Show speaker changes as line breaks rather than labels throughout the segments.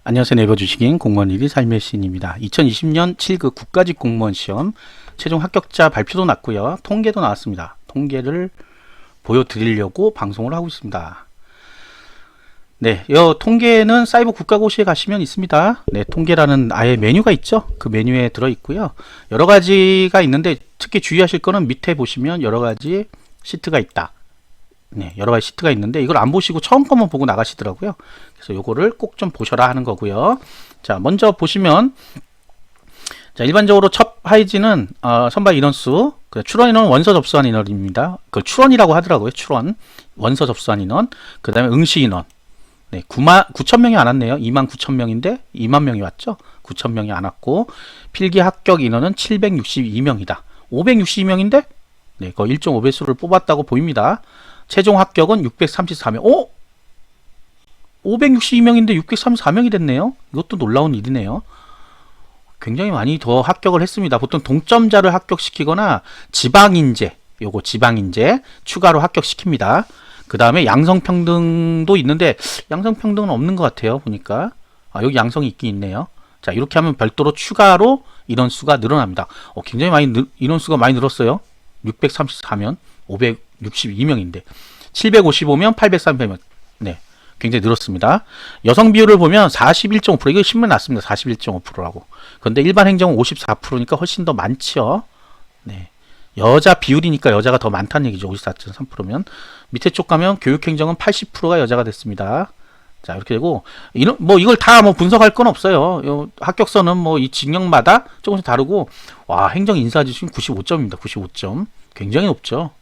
안녕하세요. 네이버 주식인 공무원 1위 삶의 시인입니다. 2020년 7급 국가직 공무원 시험 최종 합격자 발표도 났고요. 통계도 나왔습니다. 통계를 보여드리려고 방송을 하고 있습니다. 네, 이 통계는 사이버 국가고시에 가시면 있습니다. 네, 통계라는 아예 메뉴가 있죠. 그 메뉴에 들어있고요. 여러 가지가 있는데 특히 주의하실 거는 밑에 보시면 여러 가지 시트가 있다. 네, 여러 가지 시트가 있는데 이걸 안 보시고 처음 것만 보고 나가시더라고요. 그래서 요거를 꼭 좀 보셔라 하는 거고요. 자, 먼저 보시면 자, 일반적으로 첫 하이지는 선발 인원수, 출원 인원은 원서 접수한 인원입니다. 그 출원이라고 하더라고요. 출원, 원서 접수한 인원, 그 다음에 응시 인원. 네, 9,000명이 안 왔네요. 29,000명인데 2만 명이 왔죠. 9,000명이 안 왔고 필기 합격 인원은 762명이다. 562명인데 네, 거의 1.5배수를 뽑았다고 보입니다. 최종 합격은 634명. 오! 562명인데 634명이 됐네요. 이것도 놀라운 일이네요. 굉장히 많이 더 합격을 했습니다. 보통 동점자를 합격시키거나 지방인재, 요거 지방인재 추가로 합격시킵니다. 그 다음에 양성평등도 있는데 양성평등은 없는 것 같아요. 보니까 여기 양성이 있긴 있네요. 자, 이렇게 하면 별도로 추가로 인원수가 늘어납니다. 굉장히 많이 인원수가 많이 늘었어요. 634면 562명인데 755면 830명. 네, 굉장히 늘었습니다. 여성 비율을 보면 41.5%. 이거 신문에 났습니다. 41.5%라고. 그런데 일반 행정은 54%니까 훨씬 더 많죠. 네, 여자 비율이니까 여자가 더 많다는 얘기죠. 54.3%면 밑에 쪽 가면 교육행정은 80%가 여자가 됐습니다. 자, 이렇게 되고 이걸 다 분석할 건 없어요. 합격선은 이 직역마다 조금씩 다르고 와, 행정 인사지수는 95점입니다. 95점. 굉장히 높죠.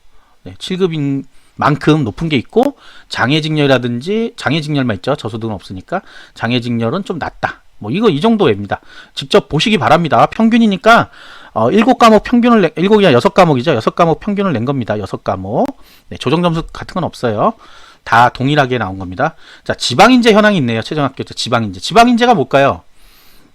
네, 7급인 만큼 높은 게 있고 장애직렬이라든지 장애직렬만 있죠. 저소득은 없으니까 장애직렬은 좀 낮다. 이 정도입니다. 직접 보시기 바랍니다. 평균이니까 7과목 평균을 7이야 6과목이죠. 6과목 평균을 낸 겁니다. 6과목. 네, 조정 점수 같은 건 없어요. 다 동일하게 나온 겁니다. 자, 지방인재 현황이 있네요. 최종 합격자 지방인재. 지방인재가 뭘까요?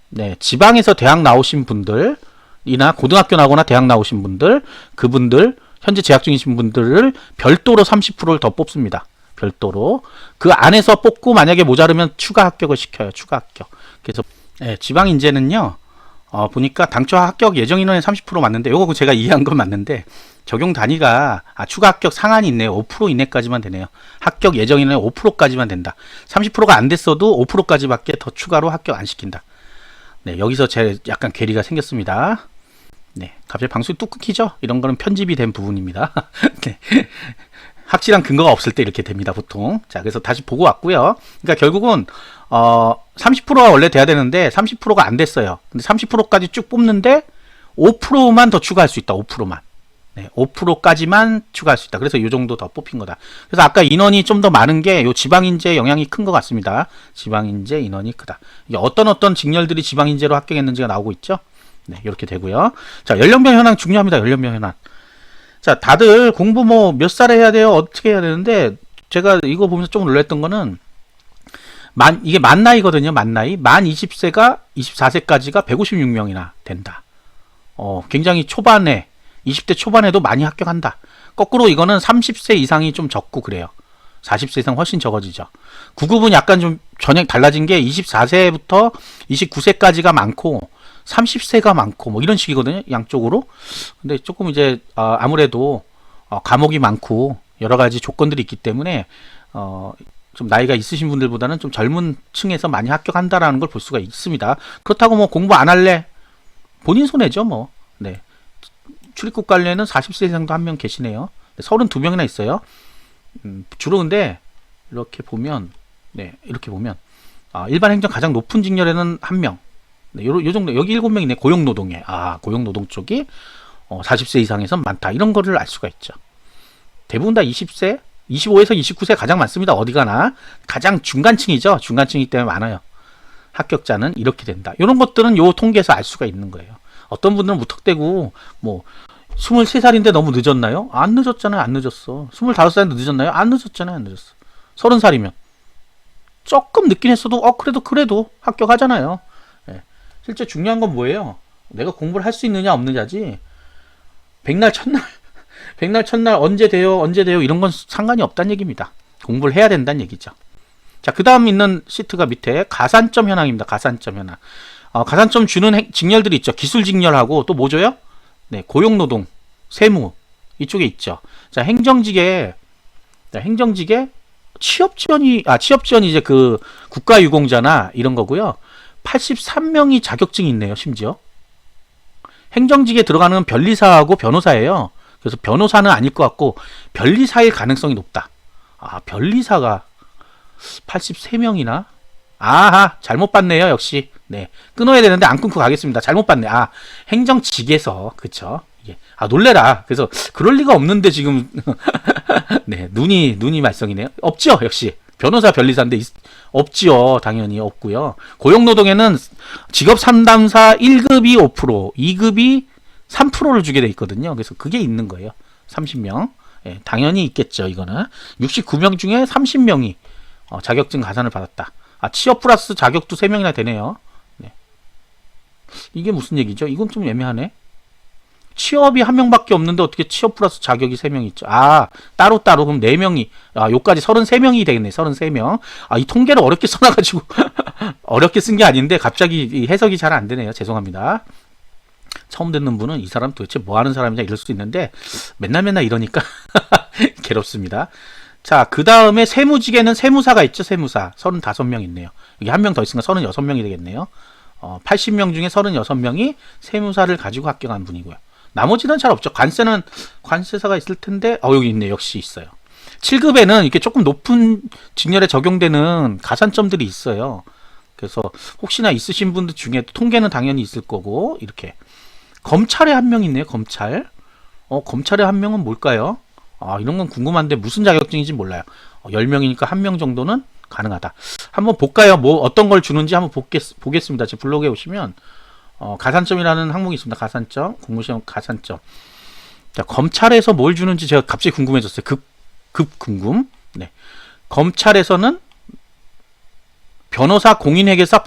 네, 지방에서 대학 나오신 분들이나 고등학교 나오거나 대학 나오신 분들, 그분들 현재 재학 중이신 분들을 별도로 30%를 더 뽑습니다. 별도로. 그 안에서 뽑고 만약에 모자르면 추가 합격을 시켜요. 추가 합격. 그래서 네, 지방 인재는요. 보니까 당초 합격 예정 인원의 30% 맞는데 요거 제가 이해한 건 맞는데 적용 단위가 추가 합격 상한이 있네요. 5% 이내까지만 되네요. 합격 예정 인원의 5%까지만 된다. 30%가 안 됐어도 5%까지밖에 더 추가로 합격 안 시킨다. 네, 여기서 제 약간 괴리가 생겼습니다. 네, 갑자기 방송이 뚝 끊기죠? 이런 거는 편집이 된 부분입니다. 네. 확실한 근거가 없을 때 이렇게 됩니다, 보통. 자, 그래서 다시 보고 왔고요. 그러니까 결국은 30%가 원래 돼야 되는데 30%가 안 됐어요. 근데 30%까지 쭉 뽑는데 5%만 더 추가할 수 있다. 5%만. 네, 5%까지만 추가할 수 있다. 그래서 이 정도 더 뽑힌 거다. 그래서 아까 인원이 좀 더 많은 게 요 지방인재 영향이 큰 것 같습니다. 지방인재 인원이 크다. 이게 어떤 직렬들이 지방인재로 합격했는지가 나오고 있죠. 네, 이렇게 되고요. 자, 연령별 현황 중요합니다. 연령별 현황. 자, 다들 공부 몇 살에 해야 돼요? 어떻게 해야 되는데 제가 이거 보면서 좀 놀랐던 거는 이게 만 나이거든요. 만 나이. 만 20세가 24세까지가 156명이나 된다. 굉장히 초반에 20대 초반에도 많이 합격한다. 거꾸로 이거는 30세 이상이 좀 적고 그래요. 40세 이상 훨씬 적어지죠. 9급은 약간 좀 전혀 달라진 게 24세부터 29세까지가 많고 30세가 많고 이런 식이거든요. 양쪽으로. 근데 조금 이제 아무래도 과목이 많고 여러 가지 조건들이 있기 때문에 좀 나이가 있으신 분들보다는 좀 젊은 층에서 많이 합격한다라는 걸 볼 수가 있습니다. 그렇다고 공부 안 할래? 본인 손해죠, 네. 출입국 관리에는 40세 이상도 한 명 계시네요. 32명이나 있어요. 주로 근데 이렇게 보면 이렇게 보면 일반 행정 가장 높은 직렬에는 한 명. 네, 요 정도. 여기 7명 있네. 고용노동에. 고용노동 쪽이 40세 이상에서 많다. 이런 거를 알 수가 있죠. 대부분 다 20세, 25에서 29세 가장 많습니다. 어디 가나. 가장 중간층이죠. 중간층이기 때문에 많아요. 합격자는 이렇게 된다. 이런 것들은 요 통계에서 알 수가 있는 거예요. 어떤 분들은 무턱대고 23살인데 너무 늦었나요? 안 늦었잖아요. 안 늦었어. 25살인데 늦었나요? 안 늦었잖아요. 안 늦었어. 30살이면 조금 늦긴 했어도 그래도 합격하잖아요. 네. 실제 중요한 건 뭐예요? 내가 공부를 할 수 있느냐 없느냐지. 백날 첫날 언제 돼요 이런 건 상관이 없다는 얘기입니다. 공부를 해야 된다는 얘기죠. 자, 그 다음 있는 시트가 밑에 가산점 현황입니다. 가산점 현황. 가산점 주는 직렬들이 있죠. 기술 직렬하고 또 뭐죠요? 네, 고용노동, 세무 이쪽에 있죠. 자, 행정직에 취업지원이 이제 그 국가유공자나 이런 거고요. 83명이 자격증이 있네요. 심지어 행정직에 들어가는 변리사하고 변호사예요. 그래서 변호사는 아닐 것 같고 변리사일 가능성이 높다. 변리사가 83명이나? 아하, 잘못 봤네요. 역시. 네, 끊어야 되는데 안 끊고 가겠습니다. 잘못 봤네. 행정직에서, 그쵸? 예. 놀래라. 그래서 그럴 리가 없는데 지금 네, 눈이 말썽이네요. 없죠, 역시. 변호사 변리사인데 없지요. 당연히 없고요. 고용노동에는 직업 상담사 1급이 5%, 2급이 3%를 주게 돼 있거든요. 그래서 그게 있는 거예요. 30명. 예, 당연히 있겠죠. 이거는 69명 중에 30명이 자격증 가산을 받았다. 취업 플러스 자격도 3명이나 되네요. 네. 이게 무슨 얘기죠? 이건 좀 애매하네. 취업이 1명밖에 없는데 어떻게 취업 플러스 자격이 3명 있죠? 따로따로 그럼 4명이, 요까지 33명이 되겠네. 33명. 이 통계를 어렵게 써놔가지고 어렵게 쓴 게 아닌데 갑자기 해석이 잘 안 되네요. 죄송합니다. 처음 듣는 분은 이 사람 도대체 뭐 하는 사람이냐 이럴 수도 있는데 맨날 이러니까 괴롭습니다. 자, 그 다음에 세무직에는 세무사가 있죠. 세무사 35명 있네요. 여기 한 명 더 있으니까 36명이 되겠네요. 80명 중에 36명이 세무사를 가지고 합격한 분이고요. 나머지는 잘 없죠. 관세사가 있을 텐데 여기 있네. 역시 있어요. 7급에는 이렇게 조금 높은 직렬에 적용되는 가산점들이 있어요. 그래서 혹시나 있으신 분들 중에 통계는 당연히 있을 거고 이렇게 검찰에 한 명 있네요. 검찰에 한 명은 뭘까요? 이런 건 궁금한데 무슨 자격증인지 몰라요. 10명이니까 한 명 정도는 가능하다. 한번 볼까요? 어떤 걸 주는지 한번 보겠습니다. 제 블로그에 오시면 가산점이라는 항목이 있습니다. 가산점, 공무시험 가산점. 자, 검찰에서 뭘 주는지 제가 갑자기 궁금해졌어요. 급 궁금. 네. 검찰에서는 변호사, 공인회계사,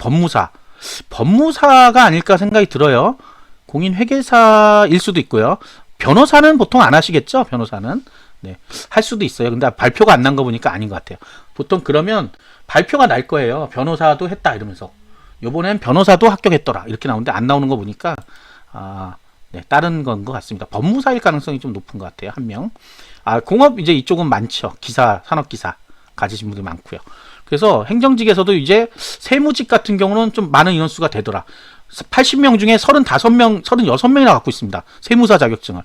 법무사가 아닐까 생각이 들어요. 공인회계사일 수도 있고요. 변호사는 보통 안 하시겠죠? 변호사는. 네, 할 수도 있어요. 근데 발표가 안 난 거 보니까 아닌 것 같아요. 보통 그러면 발표가 날 거예요. 변호사도 했다 이러면서. 요번엔 변호사도 합격했더라. 이렇게 나오는데 안 나오는 거 보니까 네, 다른 건 것 같습니다. 법무사일 가능성이 좀 높은 것 같아요. 한 명. 공업 이제 이쪽은 많죠. 기사, 산업기사 가지신 분들이 많고요. 그래서 행정직에서도 이제 세무직 같은 경우는 좀 많은 인원수가 되더라. 80명 중에 35명, 36명이나 갖고 있습니다. 세무사 자격증을.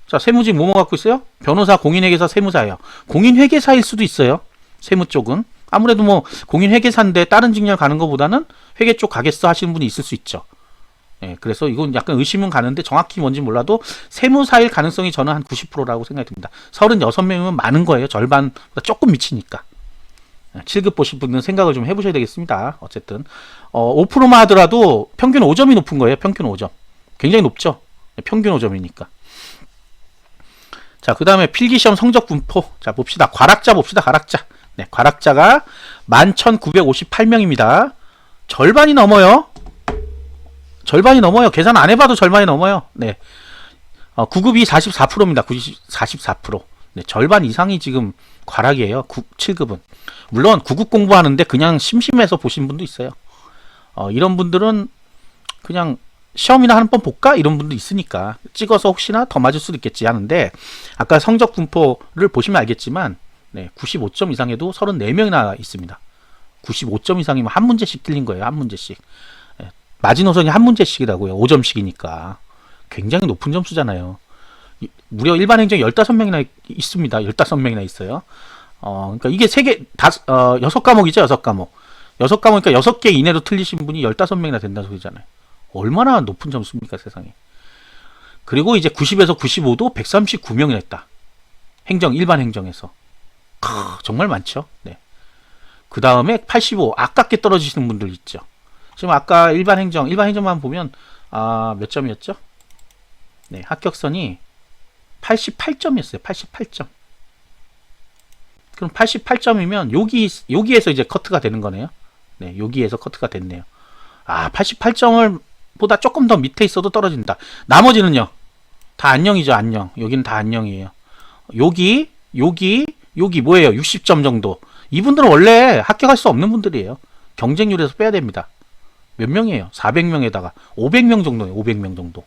자, 세무직 뭐뭐 갖고 있어요? 변호사, 공인회계사, 세무사예요. 공인회계사일 수도 있어요. 세무 쪽은. 아무래도 공인회계사인데 다른 직렬 가는 것보다는 회계 쪽 가겠어 하시는 분이 있을 수 있죠. 예, 그래서 이건 약간 의심은 가는데 정확히 뭔지 몰라도 세무사일 가능성이 저는 한 90%라고 생각이 듭니다. 36명이면 많은 거예요. 절반보다 조금 미치니까. 7급 보실 분은 생각을 좀 해보셔야 되겠습니다. 어쨌든 5%만 하더라도 평균 5점이 높은 거예요. 평균 5점. 굉장히 높죠. 평균 5점이니까. 자, 그 다음에 필기시험 성적 분포. 자, 봅시다. 과락자 봅시다. 과락자. 네, 과락자가 11,958명입니다. 절반이 넘어요. 계산 안 해봐도 절반이 넘어요. 네. 9급이 44%입니다. 44%. 네, 절반 이상이 지금 과락이에요. 7급은. 물론 9급 공부하는데 그냥 심심해서 보신 분도 있어요. 이런 분들은 그냥 시험이나 한 번 볼까? 이런 분도 있으니까 찍어서 혹시나 더 맞을 수도 있겠지 하는데 아까 성적 분포를 보시면 알겠지만 네, 95점 이상에도 34명이나 있습니다. 95점 이상이면 한 문제씩 틀린 거예요. 한 문제씩. 네, 마지노선이 한 문제씩이라고요. 5점씩이니까. 굉장히 높은 점수잖아요. 무려 일반 행정이 15명이나 있습니다. 15명이나 있어요. 그러니까 이게 6과목이죠. 6과목. 6과목이니까 6개 이내로 틀리신 분이 15명이나 된다는 소리잖아요. 얼마나 높은 점수입니까, 세상에. 그리고 이제 90에서 95도 139명이나 했다. 일반 행정에서. 정말 많죠. 네. 그 다음에 85, 아깝게 떨어지시는 분들 있죠. 지금 아까 일반 행정만 보면, 몇 점이었죠? 네, 합격선이 88점이었어요. 88점. 그럼 88점이면 여기에서 이제 커트가 되는 거네요. 네, 여기에서 커트가 됐네요. 88점을 보다 조금 더 밑에 있어도 떨어진다. 나머지는요. 다 안녕이죠, 안녕. 여기는 다 안녕이에요. 여기 뭐예요? 60점 정도. 이분들은 원래 합격할 수 없는 분들이에요. 경쟁률에서 빼야 됩니다. 몇 명이에요? 400명에다가 500명 정도네요. 500명 정도.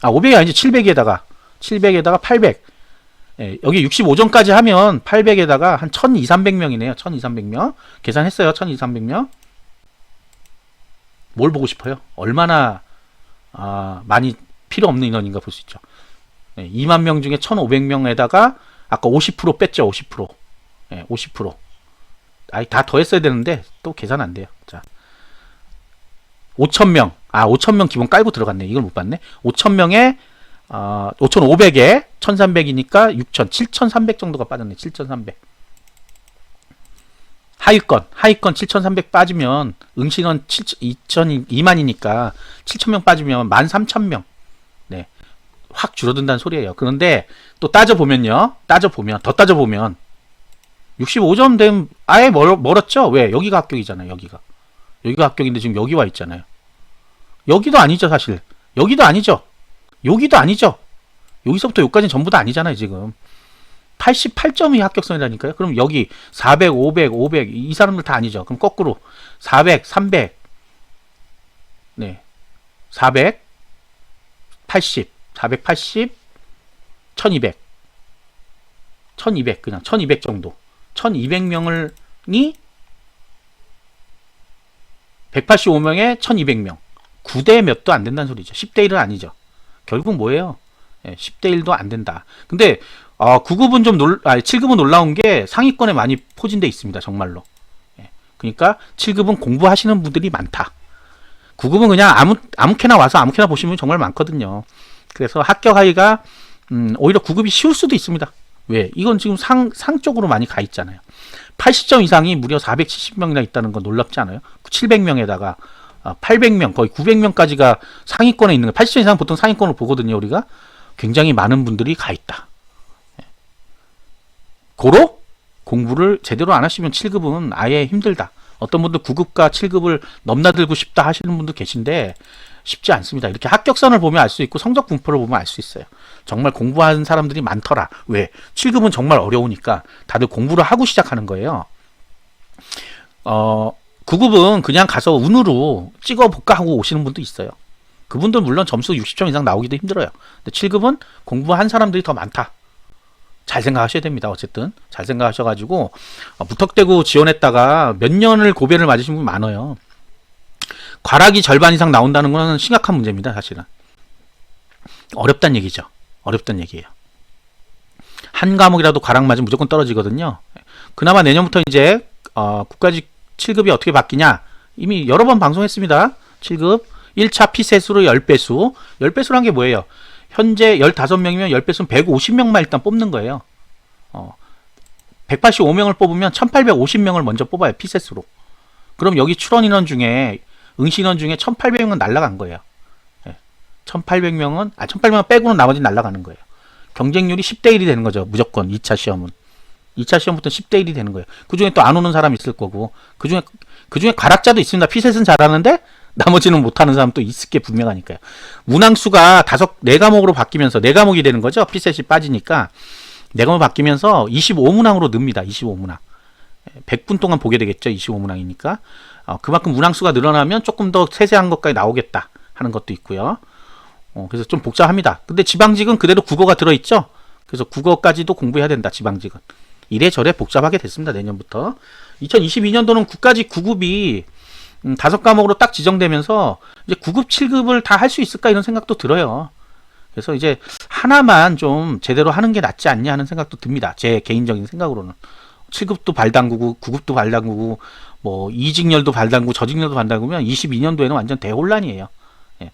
아, 500이 아니지. 700에다가 800. 예, 여기 65점까지 하면 800에다가 한 1200, 300명이네요. 1200, 300명. 계산했어요. 1200, 300명. 뭘 보고 싶어요? 얼마나 많이 필요 없는 인원인가 볼 수 있죠. 예, 2만 명 중에 1500명에다가 아까 50% 뺐죠. 50%. 예, 50%. 아이, 다 더했어야 되는데 또 계산 안 돼요. 자, 5000명. 5000명 기본 깔고 들어갔네. 이걸 못 봤네. 5000명에 5500에 1300이니까 6000, 7300 정도가 빠졌네. 7300. 하위권 7300 빠지면 응신원 2만이니까 7000명 빠지면 13000명. 네. 확 줄어든다는 소리예요. 그런데 또 따져보면 65점 되면 아예 멀었죠? 왜? 여기가 합격이잖아요. 여기가 합격인데 지금 여기 와 있잖아요. 여기도 아니죠, 사실. 여기도 아니죠. 여기서부터 여기까지는 전부 다 아니잖아요, 지금. 88점이 합격선이라니까요. 그럼 여기 400, 500 이 사람들 다 아니죠. 그럼 거꾸로 400, 300, 네, 400, 80, 480, 1200, 1200 그냥 1200 정도. 1200명이 185명에 1200명. 9대 몇도 안 된다는 소리죠. 10대 1은 아니죠. 결국 뭐예요? 10대 1도 안 된다. 근데 9급은 7급은 놀라운 게 상위권에 많이 포진돼 있습니다. 정말로. 그러니까 7급은 공부하시는 분들이 많다. 9급은 그냥 아무렇게나 와서 아무렇게나 보시면 정말 많거든요. 그래서 합격하기가 오히려 9급이 쉬울 수도 있습니다. 왜? 이건 지금 상 쪽으로 많이 가 있잖아요. 80점 이상이 무려 470명이나 있다는 건 놀랍지 않아요? 700명에다가 800명, 거의 900명까지가 상위권에 있는 거예요. 80점 이상 보통 상위권을 보거든요. 우리가 굉장히 많은 분들이 가 있다. 고로 공부를 제대로 안 하시면 7급은 아예 힘들다. 어떤 분들 9급과 7급을 넘나들고 싶다 하시는 분도 계신데 쉽지 않습니다. 이렇게 합격선을 보면 알 수 있고 성적 분포를 보면 알 수 있어요. 정말 공부하는 사람들이 많더라. 왜? 7급은 정말 어려우니까 다들 공부를 하고 시작하는 거예요. 9급은 그냥 가서 운으로 찍어볼까 하고 오시는 분도 있어요. 그분들 물론 점수 60점 이상 나오기도 힘들어요. 근데 7급은 공부한 사람들이 더 많다. 잘 생각하셔야 됩니다. 어쨌든 잘 생각하셔가지고 무턱대고 지원했다가 몇 년을 고배를 맞으신 분 많아요. 과락이 절반 이상 나온다는 건 심각한 문제입니다. 사실은 어렵단 얘기죠. 어렵단 얘기예요. 한 과목이라도 과락 맞으면 무조건 떨어지거든요. 그나마 내년부터 이제 국가직 7급이 어떻게 바뀌냐 이미 여러 번 방송했습니다. 7급 1차 피셋으로 10배수 10배수란 게 뭐예요? 현재 15명이면 10배수는 150명만 일단 뽑는 거예요. 185명을 뽑으면 1850명을 먼저 뽑아요. 피셋으로. 그럼 여기 출원 인원 중에 응시인원 중에 1800명은 날라간 거예요. 1800명은 빼고는 나머지는 날라가는 거예요. 경쟁률이 10대 1이 되는 거죠. 무조건 2차 시험은. 2차 시험부터 10대 1이 되는 거예요. 그 중에 또 안 오는 사람 있을 거고 그 중에 가락자도 있습니다. 피셋은 잘하는데 나머지는 못하는 사람 또 있을 게 분명하니까요. 문항수가 4과목으로 바뀌면서 4과목이 되는 거죠. 피셋이 빠지니까 4과목 바뀌면서 25문항으로 늡니다. 25문항. 100분 동안 보게 되겠죠. 25문항이니까. 그만큼 문항수가 늘어나면 조금 더 세세한 것까지 나오겠다 하는 것도 있고요. 그래서 좀 복잡합니다. 근데 지방직은 그대로 국어가 들어있죠. 그래서 국어까지도 공부해야 된다. 지방직은. 이래저래 복잡하게 됐습니다. 내년부터. 2022년도는 국가직 9급이 5과목으로 딱 지정되면서 이제 9급, 7급을 다 할 수 있을까 이런 생각도 들어요. 그래서 이제 하나만 좀 제대로 하는 게 낫지 않냐 하는 생각도 듭니다. 제 개인적인 생각으로는. 7급도 발 담그고 9급도 발 담그고 뭐 이직열도 발 담그고 저직열도 발 담그면 22년도에는 완전 대혼란이에요.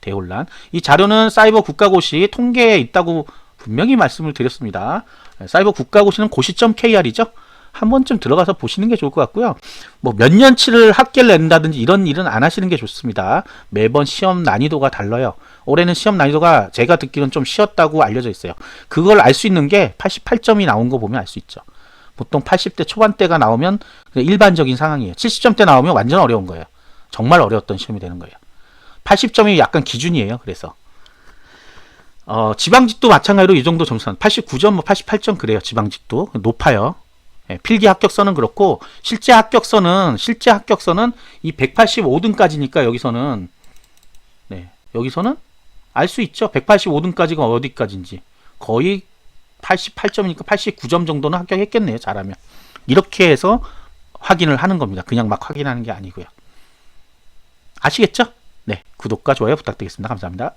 대혼란. 이 자료는 사이버 국가고시 통계에 있다고 분명히 말씀을 드렸습니다. 사이버 국가고시는 고시.kr이죠. 한 번쯤 들어가서 보시는 게 좋을 것 같고요. 뭐 몇 년치를 합계를 낸다든지 이런 일은 안 하시는 게 좋습니다. 매번 시험 난이도가 달라요. 올해는 시험 난이도가 제가 듣기로는 좀 쉬었다고 알려져 있어요. 그걸 알 수 있는 게 88점이 나온 거 보면 알 수 있죠. 보통 80대 초반대가 나오면 일반적인 상황이에요. 70점대 나오면 완전 어려운 거예요. 정말 어려웠던 시험이 되는 거예요. 80점이 약간 기준이에요. 그래서 지방직도 마찬가지로 이 정도 점수는 89점, 뭐 88점 그래요. 지방직도 높아요. 예, 필기 합격서는 그렇고 실제 합격서는 이 185등까지니까 여기서는 여기서는 알 수 있죠. 185등까지가 어디까지인지. 거의 88점이니까 89점 정도는 합격했겠네요. 잘하면. 이렇게 해서 확인을 하는 겁니다. 그냥 막 확인하는 게 아니고요. 아시겠죠? 네, 구독과 좋아요 부탁드리겠습니다. 감사합니다.